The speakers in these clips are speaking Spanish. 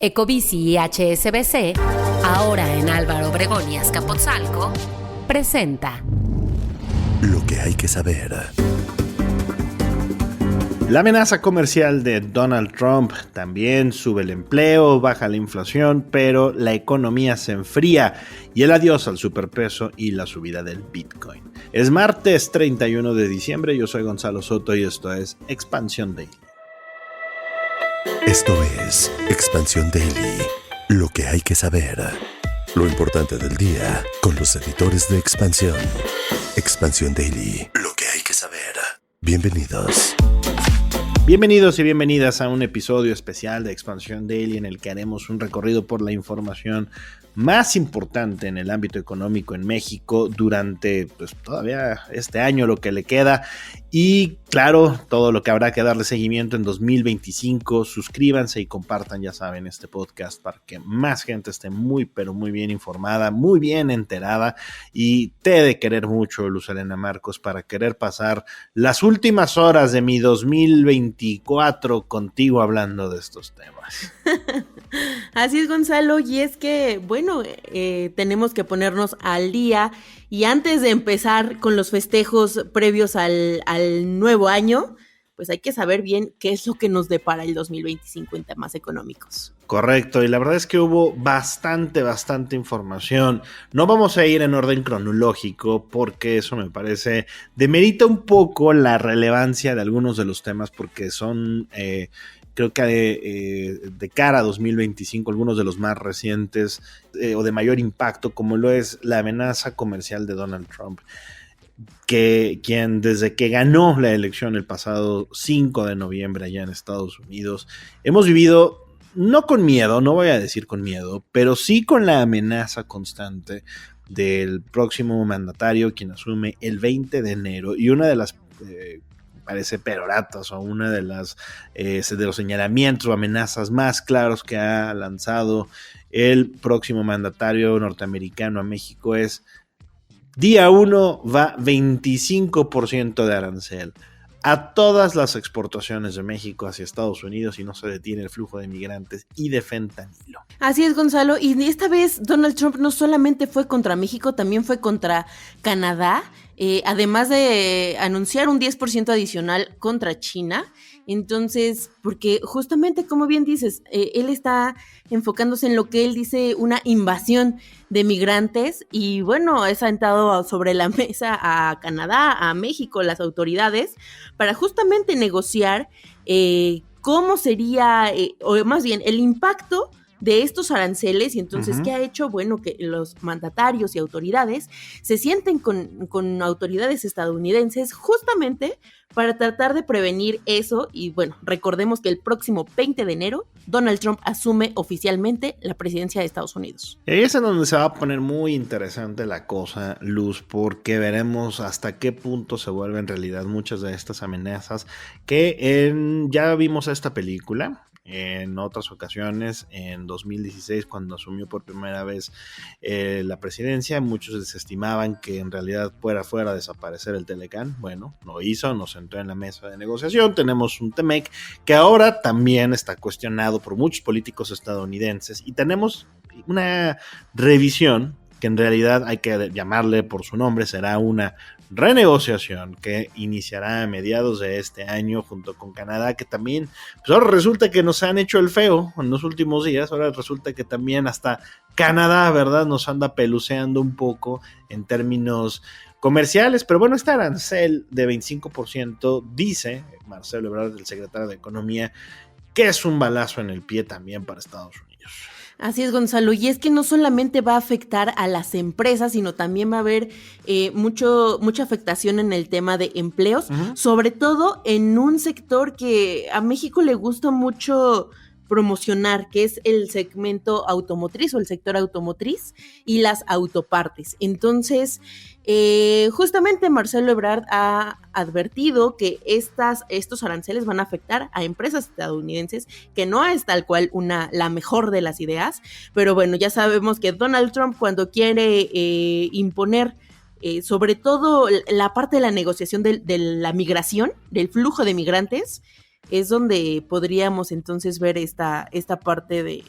Ecobici y HSBC, ahora en Álvaro Obregón y Azcapotzalco, presenta Lo que hay que saber. La amenaza comercial de Donald Trump también sube el empleo, baja la inflación, pero la economía se enfría y el adiós al superpeso y la subida del Bitcoin. Es martes 31 de diciembre, yo soy Gonzalo Soto y esto es Expansión Daily. Esto es Expansión Daily. Lo que hay que saber. Lo importante del día con los editores de Expansión. Expansión Daily. Lo que hay que saber. Bienvenidos. Bienvenidos y bienvenidas a un episodio especial de Expansión Daily en el que haremos un recorrido por la información más importante en el ámbito económico en México durante todavía este año, lo que le queda, y claro, todo lo que habrá que darle seguimiento en 2025. Suscríbanse y compartan, ya saben, este podcast para que más gente esté muy pero muy bien informada, muy bien enterada, y te he de querer mucho, Luz Helena Marcos, para querer pasar las últimas horas de mi 2024 contigo hablando de estos temas. Así es, Gonzalo, y es que, tenemos que ponernos al día, y antes de empezar con los festejos previos al nuevo año, pues hay que saber bien qué es lo que nos depara el 2025 en temas económicos. Correcto, y la verdad es que hubo bastante información. No vamos a ir en orden cronológico porque eso me parece demerita un poco la relevancia de algunos de los temas, porque son... creo que de cara a 2025, algunos de los más recientes o de mayor impacto, como lo es la amenaza comercial de Donald Trump, quien desde que ganó la elección el pasado 5 de noviembre allá en Estados Unidos, hemos vivido, no con miedo, no voy a decir con miedo, pero sí con la amenaza constante del próximo mandatario, quien asume el 20 de enero, y una de las... parece peroratas o una de los señalamientos o amenazas más claros que ha lanzado el próximo mandatario norteamericano a México es: día 1 va 25% de arancel a todas las exportaciones de México hacia Estados Unidos y no se detiene el flujo de migrantes y de fentanilo. Así es, Gonzalo, y esta vez Donald Trump no solamente fue contra México, también fue contra Canadá, además de anunciar un 10% adicional contra China. Entonces, porque justamente, como bien dices, él está enfocándose en lo que él dice una invasión de migrantes, y bueno, ha sentado sobre la mesa a Canadá, a México, las autoridades, para justamente negociar cómo sería, o más bien, el impacto de estos aranceles. Y entonces, ¿qué ha hecho? Bueno, que los mandatarios y autoridades se sienten con autoridades estadounidenses justamente para tratar de prevenir eso. Y bueno, recordemos que el próximo 20 de enero Donald Trump asume oficialmente la presidencia de Estados Unidos. Y ahí es en donde se va a poner muy interesante la cosa, Luz, porque veremos hasta qué punto se vuelven realidad muchas de estas amenazas que ya vimos esta película en otras ocasiones. En 2016, cuando asumió por primera vez la presidencia, muchos desestimaban que en realidad fuera a desaparecer el Telecán. Bueno, lo hizo, nos sentó en la mesa de negociación. Tenemos un TEMEC que ahora también está cuestionado por muchos políticos estadounidenses, y tenemos una revisión que en realidad hay que llamarle por su nombre. Será una renegociación que iniciará a mediados de este año junto con Canadá, que también, pues ahora resulta que nos han hecho el feo en los últimos días. Ahora resulta que también hasta Canadá, ¿verdad?, nos anda peluceando un poco en términos comerciales. Pero bueno, este arancel de 25%, dice Marcelo Ebrard, el secretario de Economía, que es un balazo en el pie también para Estados Unidos. Así es, Gonzalo, y es que no solamente va a afectar a las empresas, sino también va a haber mucha afectación en el tema de empleos, sobre todo en un sector que a México le gusta mucho promocionar, que es el segmento automotriz o el sector automotriz y las autopartes. Entonces, justamente Marcelo Ebrard ha advertido que estos aranceles van a afectar a empresas estadounidenses, que no es tal cual la mejor de las ideas, pero bueno, ya sabemos que Donald Trump, cuando quiere imponer sobre todo la parte de la negociación de la migración, del flujo de migrantes, es donde podríamos entonces ver esta parte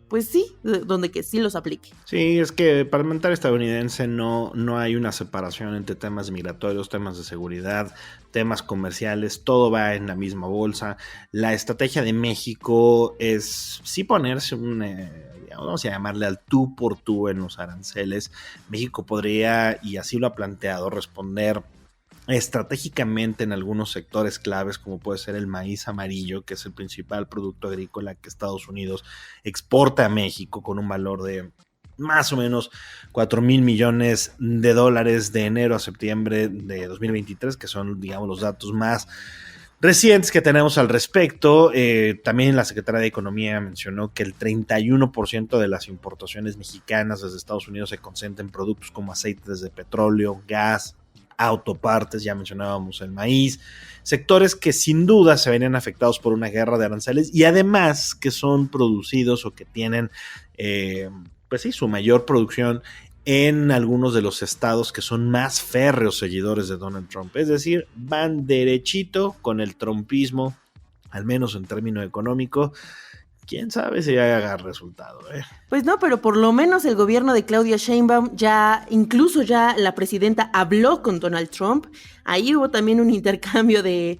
pues sí, donde que sí los aplique. Sí, es que el parlamentario estadounidense no hay una separación entre temas migratorios, temas de seguridad, temas comerciales, todo va en la misma bolsa. La estrategia de México es sí ponerse vamos a llamarle al tú por tú en los aranceles. México podría, y así lo ha planteado, responder estratégicamente en algunos sectores claves, como puede ser el maíz amarillo, que es el principal producto agrícola que Estados Unidos exporta a México con un valor de más o menos 4,000 millones de dólares de enero a septiembre de 2023, que son, digamos, los datos más recientes que tenemos al respecto. También la Secretaría de Economía mencionó que el 31% de las importaciones mexicanas desde Estados Unidos se concentra en productos como aceites de petróleo, gas, autopartes, ya mencionábamos el maíz, sectores que sin duda se verían afectados por una guerra de aranceles y además que son producidos o que tienen, pues sí, su mayor producción en algunos de los estados que son más férreos seguidores de Donald Trump. Es decir, van derechito con el trumpismo, al menos en términos económicos. ¿Quién sabe si haga resultado? Pues no, pero por lo menos el gobierno de Claudia Sheinbaum incluso ya la presidenta habló con Donald Trump. Ahí hubo también un intercambio de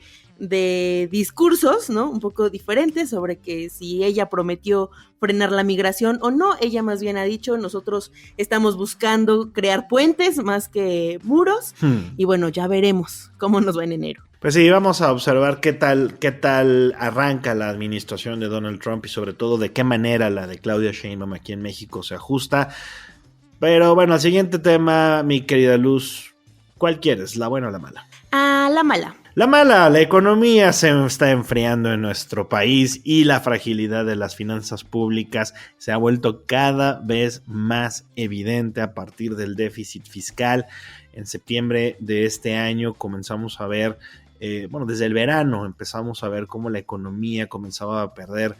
discursos, ¿no? Un poco diferentes sobre que si ella prometió frenar la migración o no. Ella más bien ha dicho, nosotros estamos buscando crear puentes más que muros. Y bueno, ya veremos cómo nos va en enero. Pues sí, vamos a observar qué tal arranca la administración de Donald Trump y sobre todo de qué manera la de Claudia Sheinbaum aquí en México se ajusta. Pero bueno, al siguiente tema, mi querida Luz, ¿cuál quieres, la buena o la mala? La mala. La mala, la economía se está enfriando en nuestro país y la fragilidad de las finanzas públicas se ha vuelto cada vez más evidente a partir del déficit fiscal. En septiembre de este año comenzamos a ver, desde el verano empezamos a ver cómo la economía comenzaba a perder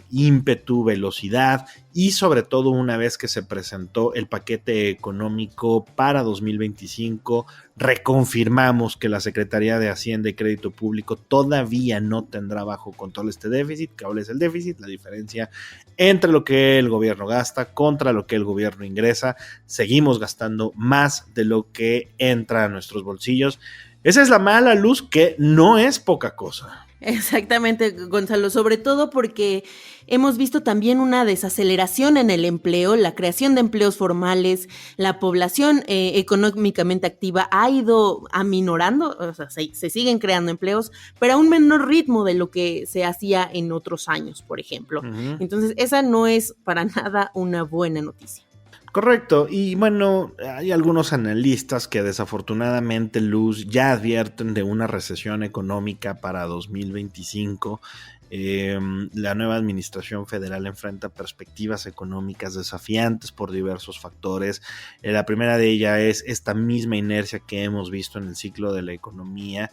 ímpetu, velocidad y sobre todo una vez que se presentó el paquete económico para 2025, reconfirmamos que la Secretaría de Hacienda y Crédito Público todavía no tendrá bajo control este déficit. ¿Cuál es el déficit? La diferencia entre lo que el gobierno gasta contra lo que el gobierno ingresa. Seguimos gastando más de lo que entra a nuestros bolsillos. Esa es la mala, Luz, que no es poca cosa. Exactamente, Gonzalo, sobre todo porque hemos visto también una desaceleración en el empleo, la creación de empleos formales, la población económicamente activa ha ido aminorando, o sea, se siguen creando empleos, pero a un menor ritmo de lo que se hacía en otros años, por ejemplo. Uh-huh. Entonces, esa no es para nada una buena noticia. Correcto, y bueno, hay algunos analistas que desafortunadamente, Luz, ya advierten de una recesión económica para 2025. La nueva administración federal enfrenta perspectivas económicas desafiantes por diversos factores. La primera de ellas es esta misma inercia que hemos visto en el ciclo de la economía.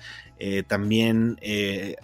También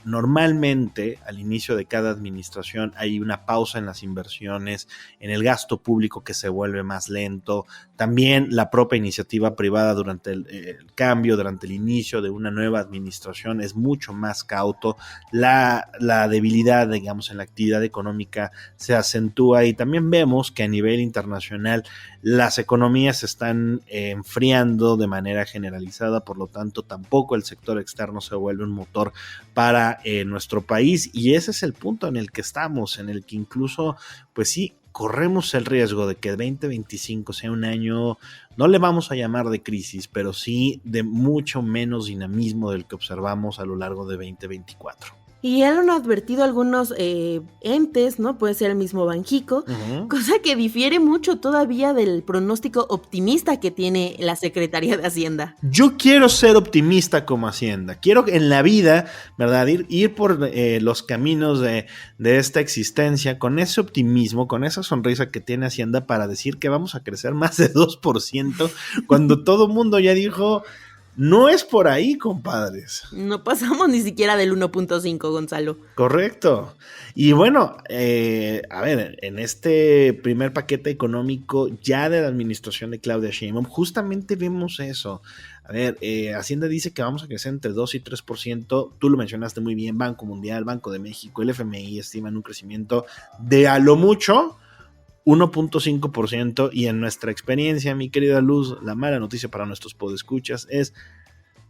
normalmente al inicio de cada administración hay una pausa en las inversiones, en el gasto público que se vuelve más lento. También la propia iniciativa privada durante el cambio, durante el inicio de una nueva administración es mucho más cauto. La debilidad, digamos, en la actividad económica se acentúa y también vemos que a nivel internacional las economías se están enfriando de manera generalizada, por lo tanto tampoco el sector externo se vuelve un motor para nuestro país y ese es el punto en el que estamos, en el que incluso, pues sí, corremos el riesgo de que 2025 sea un año, no le vamos a llamar de crisis, pero sí de mucho menos dinamismo del que observamos a lo largo de 2024. Y ya lo han advertido algunos entes, ¿no? Puede ser el mismo Banjico, uh-huh. Cosa que difiere mucho todavía del pronóstico optimista que tiene la Secretaría de Hacienda. Yo quiero ser optimista como Hacienda. Quiero en la vida, ¿verdad? Ir por los caminos de esta existencia con ese optimismo, con esa sonrisa que tiene Hacienda para decir que vamos a crecer más de 2% cuando todo mundo ya dijo... No es por ahí, compadres. No pasamos ni siquiera del 1.5, Gonzalo. Correcto. Y bueno, a ver, en este primer paquete económico ya de la administración de Claudia Sheinbaum, justamente vemos eso. A ver, Hacienda dice que vamos a crecer entre 2 y 3%. Tú lo mencionaste muy bien, Banco Mundial, Banco de México, el FMI estiman un crecimiento de a lo mucho 1.5%, y en nuestra experiencia, mi querida Luz, la mala noticia para nuestros podescuchas es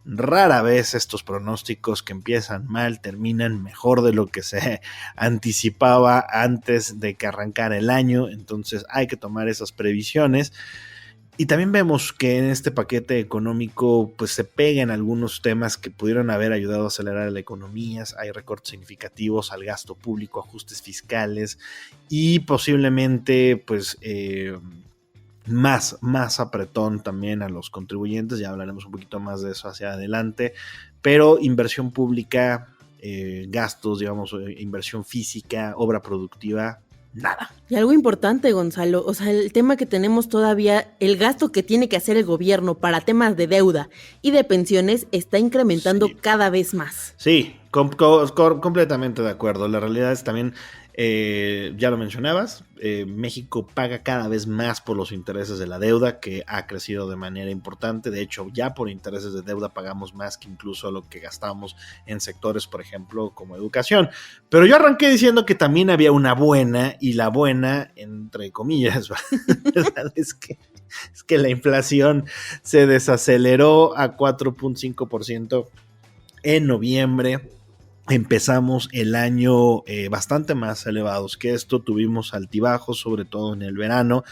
rara vez estos pronósticos que empiezan mal terminan mejor de lo que se anticipaba antes de que arrancara el año. Entonces hay que tomar esas previsiones. Y también vemos que en este paquete económico pues se pegan algunos temas que pudieron haber ayudado a acelerar la economía. Hay recortes significativos al gasto público, ajustes fiscales y posiblemente pues más apretón también a los contribuyentes. Ya hablaremos un poquito más de eso hacia adelante, pero inversión pública, gastos, digamos, inversión física, obra productiva, nada. Y algo importante, Gonzalo, o sea, el tema que tenemos todavía, el gasto que tiene que hacer el gobierno para temas de deuda y de pensiones está incrementando cada vez más. Sí, completamente de acuerdo. La realidad es también, ya lo mencionabas, México paga cada vez más por los intereses de la deuda, que ha crecido de manera importante. De hecho, ya por intereses de deuda pagamos más que incluso lo que gastamos en sectores, por ejemplo, como educación. Pero yo arranqué diciendo que también había una buena, y la buena, entre comillas, ¿verdad? es que la inflación se desaceleró a 4.5% en noviembre. Empezamos el año bastante más elevados que esto, tuvimos altibajos, sobre todo en el verano.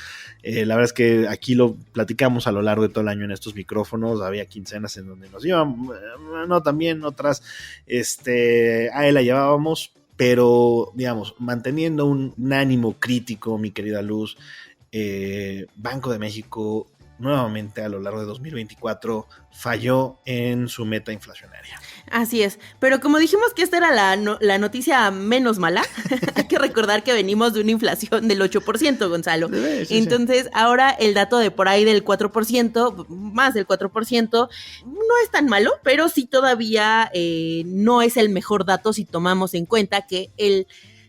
La verdad es que aquí lo platicamos a lo largo de todo el año en estos micrófonos. Había quincenas en donde nos iban, no tan bien, otras ahí la llevábamos, pero digamos, manteniendo un ánimo crítico, mi querida Luz. Banco de México nuevamente a lo largo de 2024 falló en su meta inflacionaria. Así es, pero como dijimos que esta era la noticia menos mala, hay que recordar que venimos de una inflación del 8%, Gonzalo. Sí, entonces, ahora el dato de por ahí del 4%, más del 4%, no es tan malo, pero sí todavía no es el mejor dato si tomamos en cuenta que el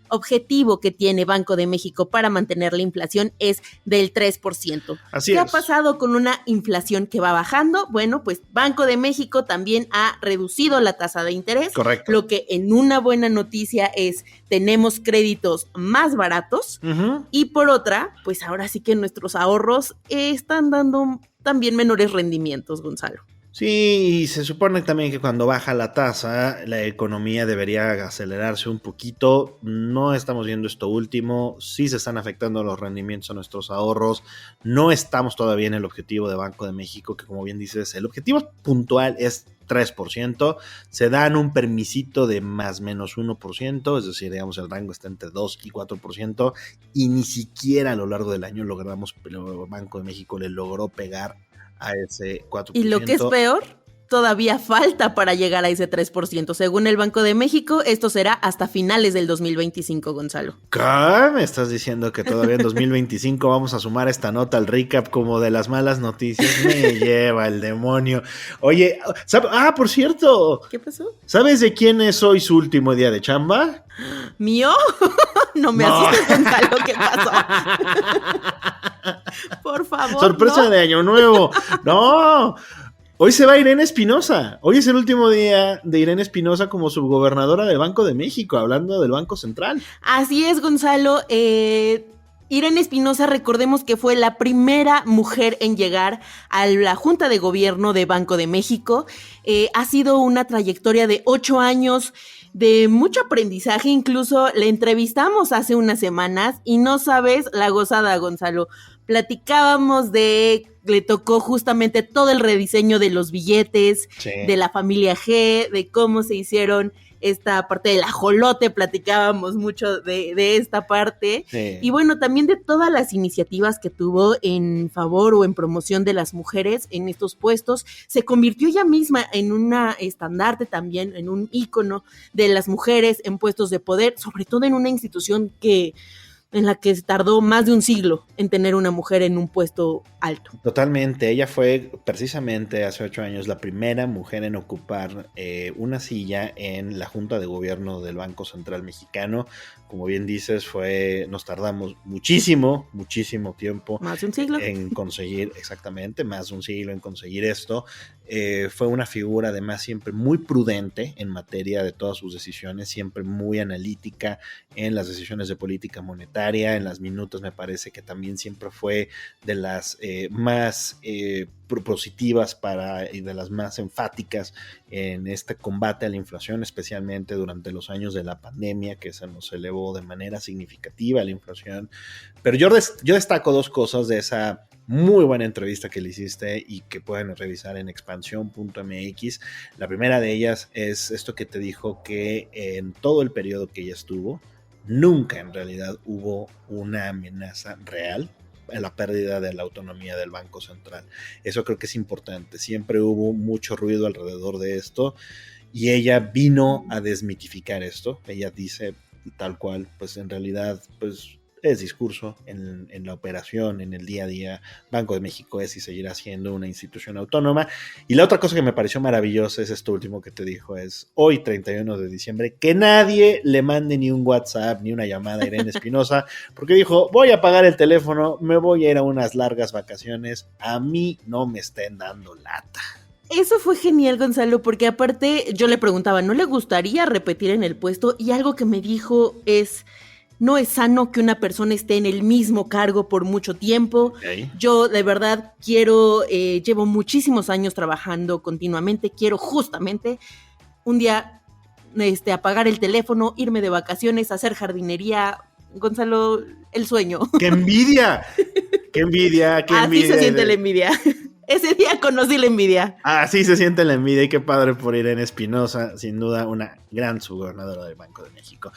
objetivo que tiene Banco de México para mantener la inflación es del 3%. ¿Qué ha pasado con una inflación que va bajando? Bueno, pues Banco de México también ha reducido la tasa de interés. Correcto. Lo que en una buena noticia es tenemos créditos más baratos. Uh-huh. Y por otra, pues ahora sí que nuestros ahorros están dando también menores rendimientos, Gonzalo. Sí, y se supone también que cuando baja la tasa, la economía debería acelerarse un poquito. No estamos viendo esto último. Sí se están afectando los rendimientos a nuestros ahorros. No estamos todavía en el objetivo de Banco de México, que como bien dices, el objetivo puntual es 3%. Se dan un permisito de más menos 1%, es decir, digamos, el rango está entre 2 y 4%, y ni siquiera a lo largo del año logramos, pero Banco de México le logró pegar a ese 4%. Y lo que es peor, todavía falta para llegar a ese 3%. Según el Banco de México, esto será hasta finales del 2025, Gonzalo. ¿Qué? ¿Me estás diciendo que todavía en 2025 vamos a sumar esta nota al recap como de las malas noticias? Me lleva el demonio. Oye, por cierto. ¿Qué pasó? ¿Sabes de quién es hoy su último día de chamba? ¿Mío? No me asustes, Gonzalo, ¿qué pasó? Por favor, sorpresa, ¿no? De Año Nuevo. No, hoy se va Irene Espinosa. Hoy es el último día de Irene Espinosa como subgobernadora del Banco de México, hablando del Banco Central. Así es, Gonzalo. Irene Espinosa, recordemos que fue la primera mujer en llegar a la Junta de Gobierno de Banco de México. Ha sido una trayectoria de 8 años de mucho aprendizaje. Incluso le entrevistamos hace unas semanas y no sabes la gozada, Gonzalo. Platicábamos le tocó justamente todo el rediseño de los billetes, sí, de la familia G, de cómo se hicieron esta parte del ajolote, platicábamos mucho de esta parte, sí. Y bueno, también de todas las iniciativas que tuvo en favor o en promoción de las mujeres en estos puestos. Se convirtió ella misma en una estandarte también, en un ícono de las mujeres en puestos de poder, sobre todo en una institución que en la que tardó más de un siglo en tener una mujer en un puesto alto. Totalmente, ella fue precisamente hace 8 años la primera mujer en ocupar una silla en la Junta de Gobierno del Banco Central Mexicano. Como bien dices, nos tardamos muchísimo tiempo. Más de un siglo. En conseguir, exactamente, más de un siglo en conseguir esto. Fue una figura además siempre muy prudente en materia de todas sus decisiones, siempre muy analítica en las decisiones de política monetaria, en las minutas me parece que también siempre fue de las más propositivas y de las más enfáticas en este combate a la inflación, especialmente durante los años de la pandemia, que se nos elevó de manera significativa la inflación. Pero yo destaco 2 cosas de esa muy buena entrevista que le hiciste y que pueden revisar en expansión.mx. La primera de ellas es esto que te dijo, que en todo el periodo que ella estuvo, nunca en realidad hubo una amenaza real a la pérdida de la autonomía del Banco Central. Eso creo que es importante. Siempre hubo mucho ruido alrededor de esto y ella vino a desmitificar esto. Ella dice tal cual, pues en realidad, pues es discurso en la operación, en el día a día. Banco de México es y seguirá siendo una institución autónoma. Y la otra cosa que me pareció maravillosa es esto último que te dijo, es hoy 31 de diciembre, que nadie le mande ni un WhatsApp ni una llamada a Irene Espinosa, porque dijo, voy a apagar el teléfono, me voy a ir a unas largas vacaciones, a mí no me estén dando lata. Eso fue genial, Gonzalo, porque aparte yo le preguntaba, ¿no le gustaría repetir en el puesto? Y algo que me dijo es, no es sano que una persona esté en el mismo cargo por mucho tiempo. Okay. Yo de verdad llevo muchísimos años trabajando continuamente, quiero justamente un día apagar el teléfono, irme de vacaciones, hacer jardinería. Gonzalo, el sueño. ¡Qué envidia! ¡Qué envidia! ¡Qué envidia! Así se siente la envidia. Ese día conocí la envidia. Así se siente la envidia y qué padre por Irene Espinosa, sin duda una gran subgobernadora del Banco de México.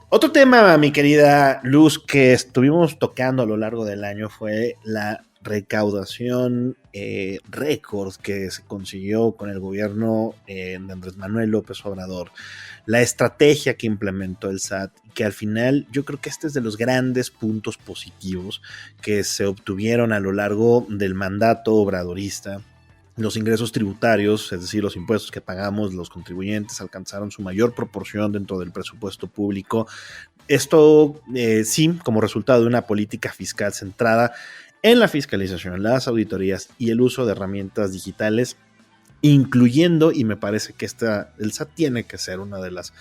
Otro tema, mi querida Luz, que estuvimos tocando a lo largo del año fue la recaudación récord que se consiguió con el gobierno de Andrés Manuel López Obrador, la estrategia que implementó el SAT, que al final yo creo que este es de los grandes puntos positivos que se obtuvieron a lo largo del mandato obradorista. Los ingresos tributarios, es decir, los impuestos que pagamos los contribuyentes, alcanzaron su mayor proporción dentro del presupuesto público. Esto sí, como resultado de una política fiscal centrada en la fiscalización, las auditorías y el uso de herramientas digitales, incluyendo, y me parece que el SAT tiene que ser una de las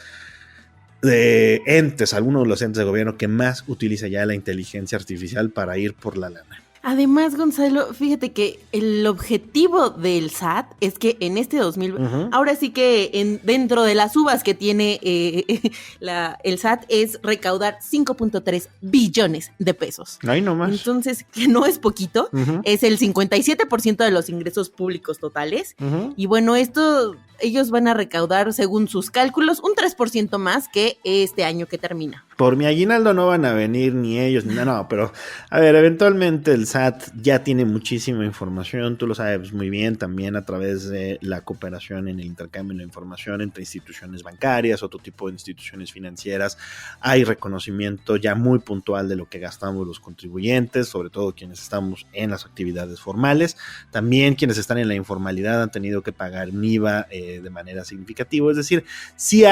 algunos de los entes de gobierno que más utiliza ya la inteligencia artificial para ir por la lana. Además, Gonzalo, fíjate que el objetivo del SAT es que en este 2020, ahora sí que dentro de las uvas que tiene el SAT es recaudar 5.3 billones de pesos. Ay, no más. Entonces, que no es poquito, es el 57% de los ingresos públicos totales. Y bueno, ellos van a recaudar, según sus cálculos, un 3% más que este año que termina. Por mi aguinaldo no van a venir ni ellos, ni nada, no, pero a ver, eventualmente el SAT ya tiene muchísima información, tú lo sabes muy bien, también a través de la cooperación en el intercambio de información entre instituciones bancarias, otro tipo de instituciones financieras, hay reconocimiento ya muy puntual de lo que gastamos los contribuyentes, sobre todo quienes estamos en las actividades formales, también quienes están en la informalidad han tenido que pagar un IVA de manera significativa, es decir, sí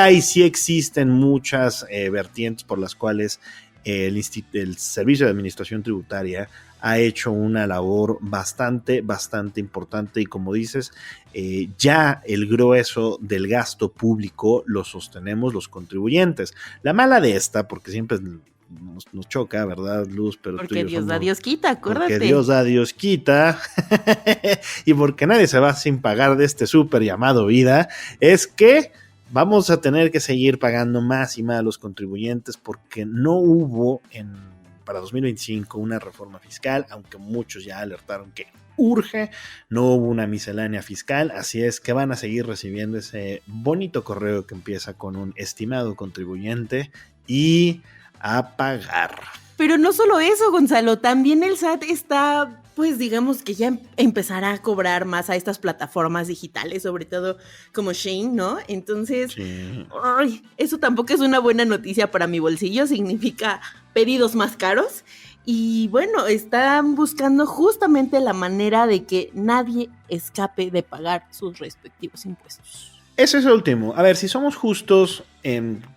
existen muchas vertientes por las cuales el Servicio de Administración Tributaria ha hecho una labor bastante importante y como dices, ya el grueso del gasto público lo sostenemos los contribuyentes. La mala de esta, porque siempre nos choca, ¿verdad, Luz? Pero porque Dios da, Dios quita, acuérdate. Porque Dios da, Dios quita. Y porque nadie se va sin pagar de este súper llamado vida, es que vamos a tener que seguir pagando más y más a los contribuyentes porque no hubo para 2025 una reforma fiscal, aunque muchos ya alertaron que urge, no hubo una miscelánea fiscal, así es que van a seguir recibiendo ese bonito correo que empieza con un estimado contribuyente y a pagar. Pero no solo eso, Gonzalo, también el SAT está pues digamos que ya empezará a cobrar más a estas plataformas digitales, sobre todo como Shein, ¿no? Entonces, Sí. ay, eso tampoco es una buena noticia para mi bolsillo, significa pedidos más caros. Y bueno, están buscando justamente la manera de que nadie escape de pagar sus respectivos impuestos. Ese es el último. A ver, si somos justos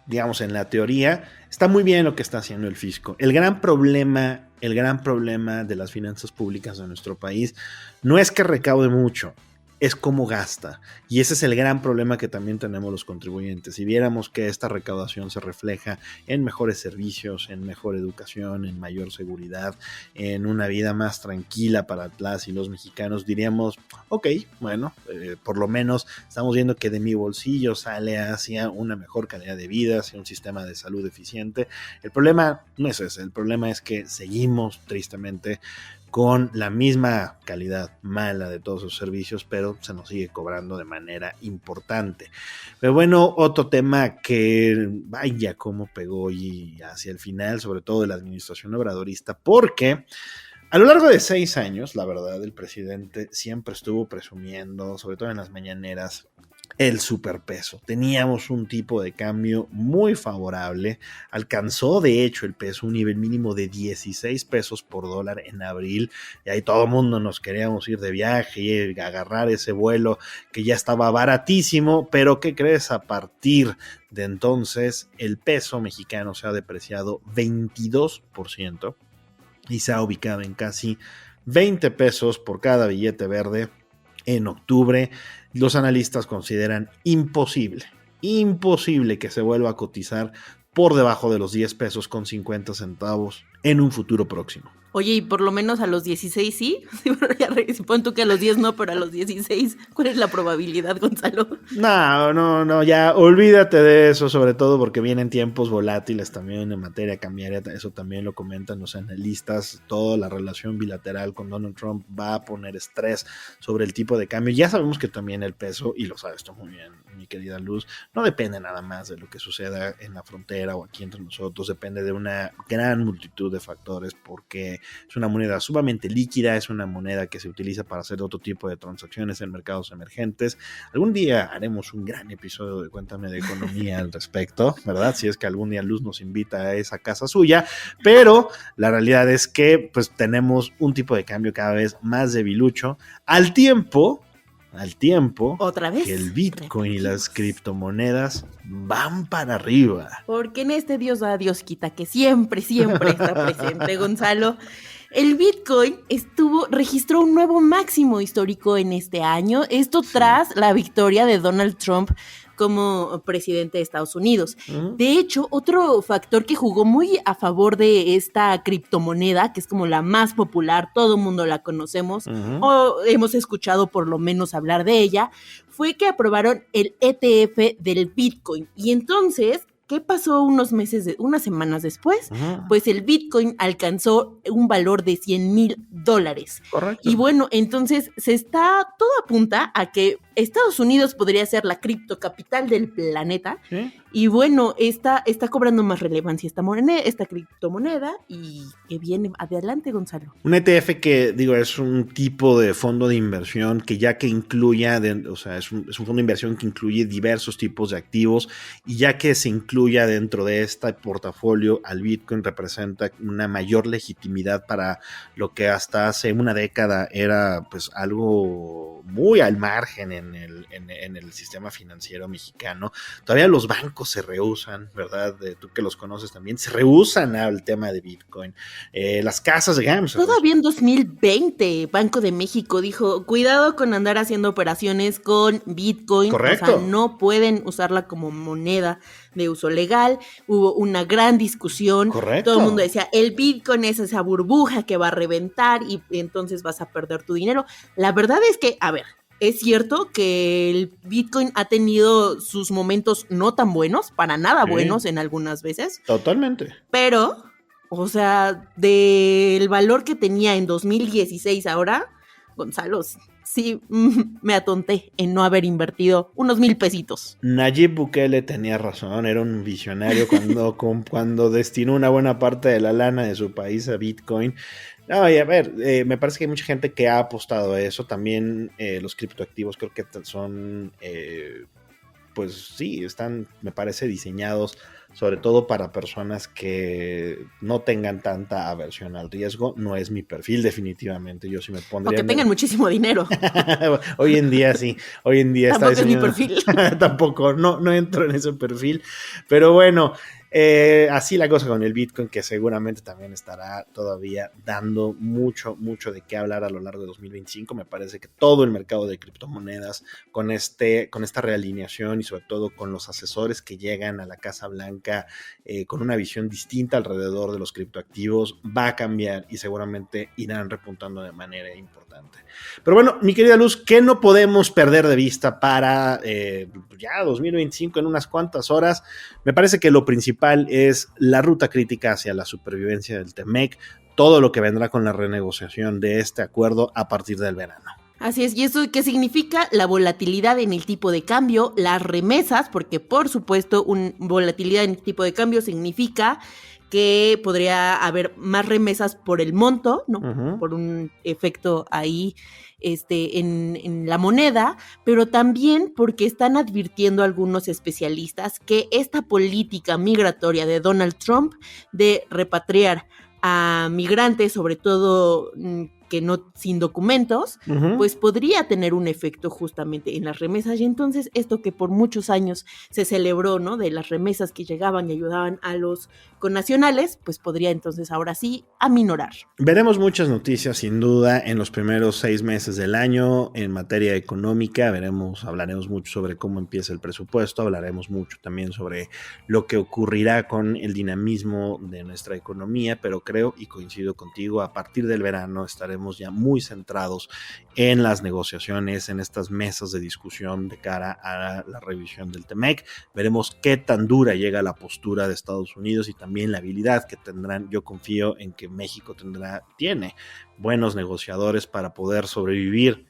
digamos, en la teoría, está muy bien lo que está haciendo el fisco. El gran problema de las finanzas públicas de nuestro país no es que recaude mucho, es cómo gasta. Y ese es el gran problema que también tenemos los contribuyentes. Si viéramos que esta recaudación se refleja en mejores servicios, en mejor educación, en mayor seguridad, en una vida más tranquila para las y los mexicanos, diríamos, ok, bueno, por lo menos estamos viendo que de mi bolsillo sale hacia una mejor calidad de vida, hacia un sistema de salud eficiente. El problema no es ese, el problema es que seguimos tristemente con la misma calidad mala de todos los servicios, pero se nos sigue cobrando de manera importante. Pero bueno, otro tema que vaya cómo pegó y hacia el final, sobre todo de la administración obradorista, porque a lo largo de 6 años, la verdad, el presidente siempre estuvo presumiendo, sobre todo en las mañaneras, el superpeso. Teníamos un tipo de cambio muy favorable. Alcanzó, de hecho, el peso un nivel mínimo de 16 pesos por dólar en abril. Y ahí todo el mundo nos queríamos ir de viaje y agarrar ese vuelo que ya estaba baratísimo. Pero, ¿qué crees? A partir de entonces, el peso mexicano se ha depreciado 22% y se ha ubicado en casi 20 pesos por cada billete verde en octubre. Los analistas consideran imposible que se vuelva a cotizar por debajo de los 10 pesos con 50 centavos en un futuro próximo. Oye, y por lo menos a los 16 sí. Pon tú que a los 10 no, pero a los 16, ¿cuál es la probabilidad, Gonzalo? No, ya olvídate de eso, sobre todo porque vienen tiempos volátiles también en materia cambiaria, eso también lo comentan los analistas, toda la relación bilateral con Donald Trump va a poner estrés sobre el tipo de cambio. Ya sabemos que también el peso, y lo sabes tú muy bien, mi querida Luz, no depende nada más de lo que suceda en la frontera o aquí entre nosotros, depende de una gran multitud de factores, porque es una moneda sumamente líquida, es una moneda que se utiliza para hacer otro tipo de transacciones en mercados emergentes. Algún día haremos un gran episodio de Cuéntame de Economía al respecto, ¿verdad? Si es que algún día Luz nos invita a esa casa suya, pero la realidad es que pues tenemos un tipo de cambio cada vez más debilucho, al tiempo ¿Otra vez? que el Bitcoin y las criptomonedas van para arriba. Porque en este Dios da, Dios quita, que siempre está presente, Gonzalo. El Bitcoin registró un nuevo máximo histórico en este año, esto tras la victoria de Donald Trump como presidente de Estados Unidos. De hecho, otro factor que jugó muy a favor de esta criptomoneda, que es como la más popular, todo el mundo la conocemos, o hemos escuchado por lo menos hablar de ella, fue que aprobaron el ETF del Bitcoin. Y entonces, ¿qué pasó unas semanas después? Pues el Bitcoin alcanzó un valor de $100,000. Correcto. Y bueno, entonces todo apunta a que Estados Unidos podría ser la criptocapital del planeta. ¿Sí? Y bueno, está cobrando más relevancia esta criptomoneda y que viene adelante, Gonzalo. Un ETF que, es un tipo de fondo de inversión que ya que incluya, es un fondo de inversión que incluye diversos tipos de activos y ya que se incluya dentro de este portafolio al Bitcoin representa una mayor legitimidad para lo que hasta hace una década era pues algo muy al margen en el sistema financiero mexicano. Todavía los bancos se rehúsan, ¿verdad? Tú que los conoces también, se rehúsan al tema de Bitcoin. Las casas de cambio. Todavía en 2020, Banco de México dijo, cuidado con andar haciendo operaciones con Bitcoin. Correcto. O sea, no pueden usarla como moneda de uso legal. Hubo una gran discusión. Correcto. Todo el mundo decía, el Bitcoin es esa burbuja que va a reventar y entonces vas a perder tu dinero. La verdad es que, a ver, es cierto que el Bitcoin ha tenido sus momentos no tan buenos, para nada buenos en algunas veces. Totalmente. Pero, o sea, del valor que tenía en 2016 ahora, Gonzalo, sí, me atonté en no haber invertido unos 1,000 pesitos. Nayib Bukele tenía razón, era un visionario cuando destinó una buena parte de la lana de su país a Bitcoin. No, y a ver, me parece que hay mucha gente que ha apostado a eso. También los criptoactivos creo que son, pues sí, están, me parece, diseñados sobre todo para personas que no tengan tanta aversión al riesgo. No es mi perfil, definitivamente. Yo sí me pondría... O que tengan muchísimo dinero. Hoy en día sí. Hoy en día tampoco está diseñado... es mi perfil. Tampoco, no entro en ese perfil. Pero bueno, así la cosa con el Bitcoin, que seguramente también estará todavía dando mucho de qué hablar a lo largo de 2025. Me parece que todo el mercado de criptomonedas con esta realineación y sobre todo con los asesores que llegan a la Casa Blanca con una visión distinta alrededor de los criptoactivos, va a cambiar y seguramente irán repuntando de manera importante. Pero bueno, mi querida Luz, ¿qué no podemos perder de vista para ya 2025 en unas cuantas horas? Me parece que lo principal es la ruta crítica hacia la supervivencia del TEMEC, todo lo que vendrá con la renegociación de este acuerdo a partir del verano. Así es, ¿y eso qué significa? La volatilidad en el tipo de cambio, las remesas, porque por supuesto volatilidad en el tipo de cambio significa que podría haber más remesas por el monto, ¿no? Uh-huh. Por un efecto ahí en la moneda, pero también porque están advirtiendo algunos especialistas que esta política migratoria de Donald Trump de repatriar a migrantes, sobre todo que no sin documentos, uh-huh, pues podría tener un efecto justamente en las remesas. Y entonces esto que por muchos años se celebró, ¿no? De las remesas que llegaban y ayudaban a los connacionales, pues podría entonces ahora sí aminorar. Veremos muchas noticias sin duda en los primeros 6 meses del año en materia económica. Hablaremos mucho sobre cómo empieza el presupuesto, hablaremos mucho también sobre lo que ocurrirá con el dinamismo de nuestra economía, pero creo y coincido contigo, a partir del verano estaremos ya muy centrados en las negociaciones, en estas mesas de discusión de cara a la revisión del TEMEC. Veremos qué tan dura llega la postura de Estados Unidos y también la habilidad que tendrán. Yo confío en que México tiene buenos negociadores para poder sobrevivir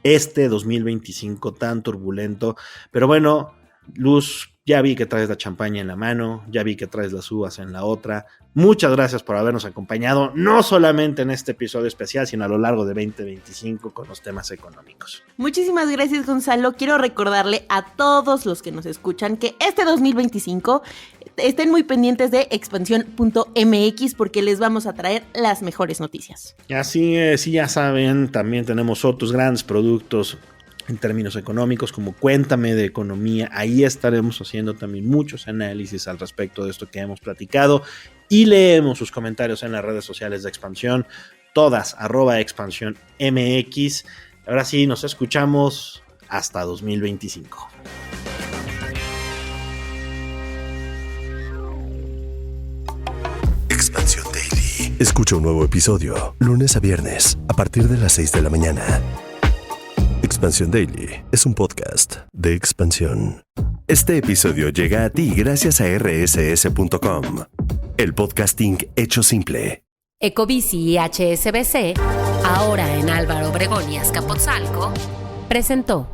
este 2025 tan turbulento. Pero bueno, Luz, ya vi que traes la champaña en la mano, ya vi que traes las uvas en la otra. Muchas gracias por habernos acompañado, no solamente en este episodio especial, sino a lo largo de 2025 con los temas económicos. Muchísimas gracias, Gonzalo. Quiero recordarle a todos los que nos escuchan que este 2025 estén muy pendientes de expansión.mx porque les vamos a traer las mejores noticias. Así es, y ya saben, también tenemos otros grandes productos en términos económicos, como Cuéntame de Economía. Ahí estaremos haciendo también muchos análisis al respecto de esto que hemos platicado y leemos sus comentarios en las redes sociales de Expansión, todas @expansiónmx. Ahora sí, nos escuchamos hasta 2025. Expansión Daily. Escucha un nuevo episodio lunes a viernes a partir de las 6 de la mañana. Expansión Daily es un podcast de Expansión. Este episodio llega a ti gracias a rss.com, el podcasting hecho simple. Ecobici y HSBC, ahora en Álvaro Obregón y Azcapotzalco, presentó